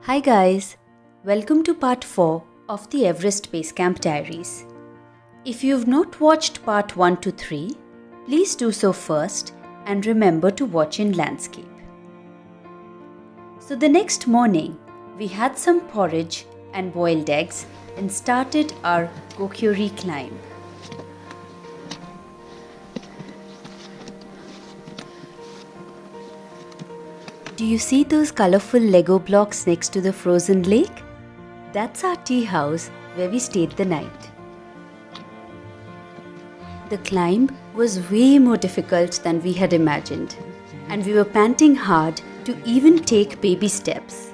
Hi guys, welcome to part 4 of the Everest Base Camp Diaries. If you've not watched part 1 to 3, please do so first and remember to watch in landscape. So the next morning, we had some porridge and boiled eggs and started our Gokyo climb. Do you see those colorful Lego blocks next to the frozen lake? That's our tea house where we stayed the night. The climb was way more difficult than we had imagined, and we were panting hard to even take baby steps.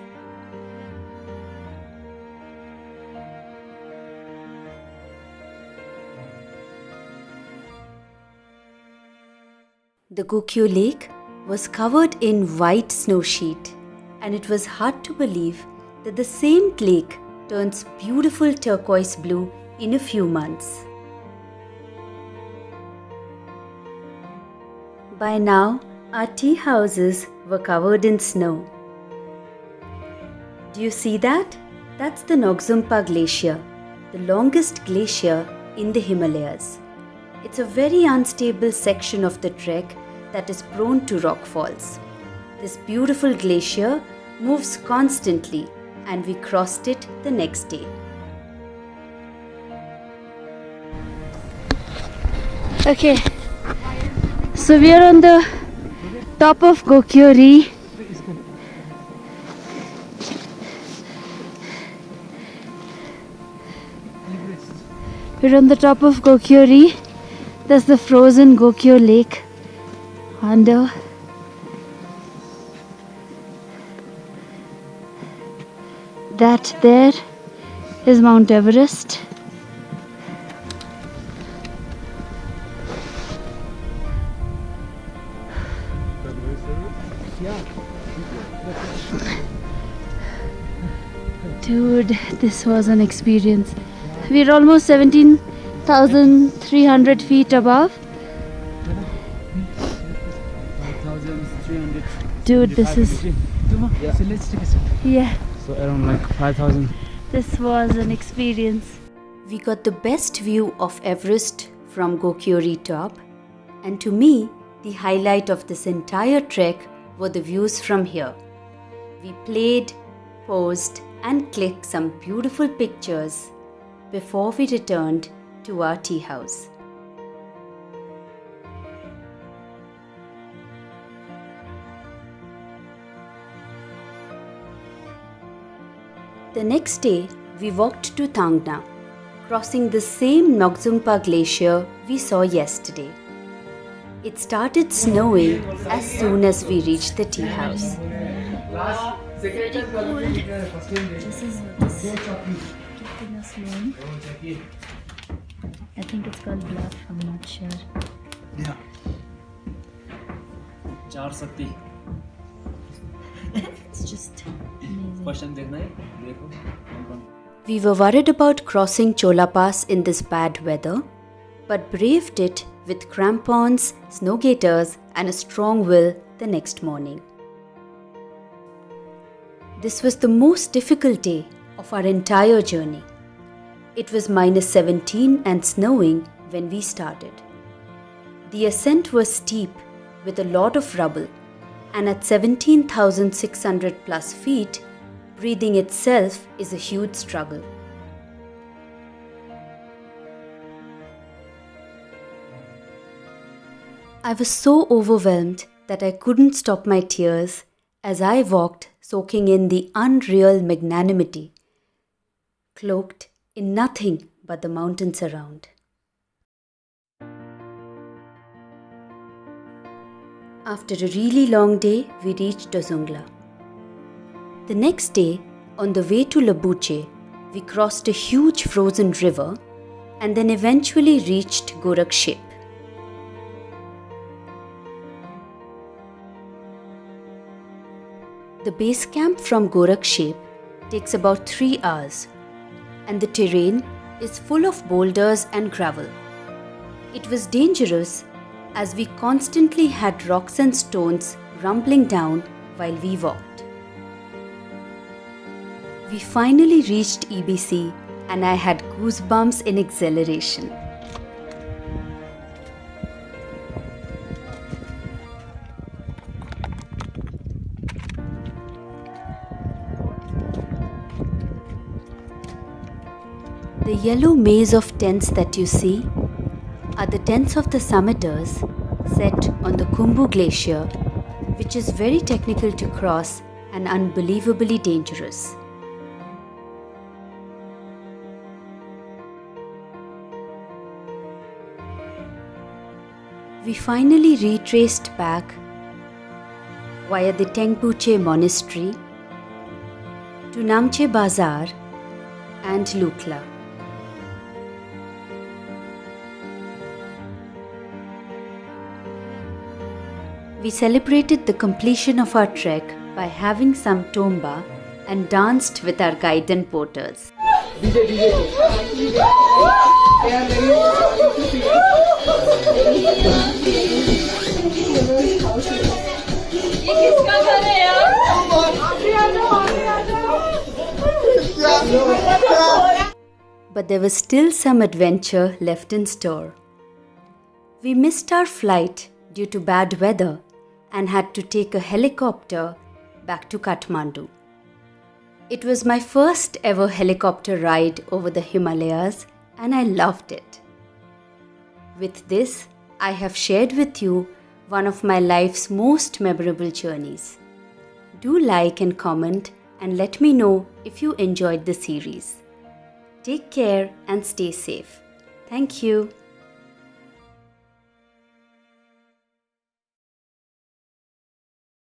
The Gokyo lake was covered in white snow sheet, and it was hard to believe that the same lake turns beautiful turquoise blue in a few months. By now, our tea houses were covered in snow. Do you see that? That's the Nogzumpa Glacier, the longest glacier in the Himalayas. It's a very unstable section of the trek that is prone to rockfalls. This beautiful glacier moves constantly, and we crossed it the next day. Okay, so we are on the top of Gokyo. We're on the top of Gokyo. That's the frozen Gokyo lake. Under that there is Mount Everest. Dude, this was an experience. We're almost 17,300 feet above. Dude, this is... Yeah. So around like 5,000. This was an experience. We got the best view of Everest from Gokyo top, and to me, the highlight of this entire trek were the views from here. We played, posed, and clicked some beautiful pictures before we returned to our tea house. The next day, we walked to Thangna, crossing the same Nogzumpa glacier we saw yesterday. It started snowing as soon as we reached the tea house. Very cold. This is keeping us warm. I think it's called bluff, I'm not sure. Yeah. 470. It's just amazing. Question देखना है देखो. We were worried about crossing Chola Pass in this bad weather, but braved it with crampons, snow gaiters, and a strong will the next morning. This was the most difficult day of our entire journey. It was -17 and snowing when we started. The ascent was steep with a lot of rubble, and at 17,600 plus feet, breathing itself is a huge struggle. I was so overwhelmed that I couldn't stop my tears as I walked, soaking in the unreal magnanimity, cloaked in nothing but the mountains around. After a really long day, we reached Dozungla. The next day, on the way to Labuche, we crossed a huge frozen river and then eventually reached Gorakshep. The base camp from Gorakshep takes about 3 hours, and the terrain is full of boulders and gravel. It was dangerous as we constantly had rocks and stones rumbling down while we walked. We finally reached EBC and I had goosebumps in exhilaration. The yellow maze of tents that you see are the tents of the summiters set on the Khumbu Glacier, which is very technical to cross and unbelievably dangerous. We finally retraced back via the Tengpuche Monastery to Namche Bazaar and Lukla. We celebrated the completion of our trek by having some tomba and danced with our guide and porters. But there was still some adventure left in store. We missed our flight due to bad weather and had to take a helicopter back to Kathmandu. It was my first ever helicopter ride over the Himalayas and I loved it. With this, I have shared with you one of my life's most memorable journeys. Do like and comment and let me know if you enjoyed the series. Take care and stay safe. Thank you.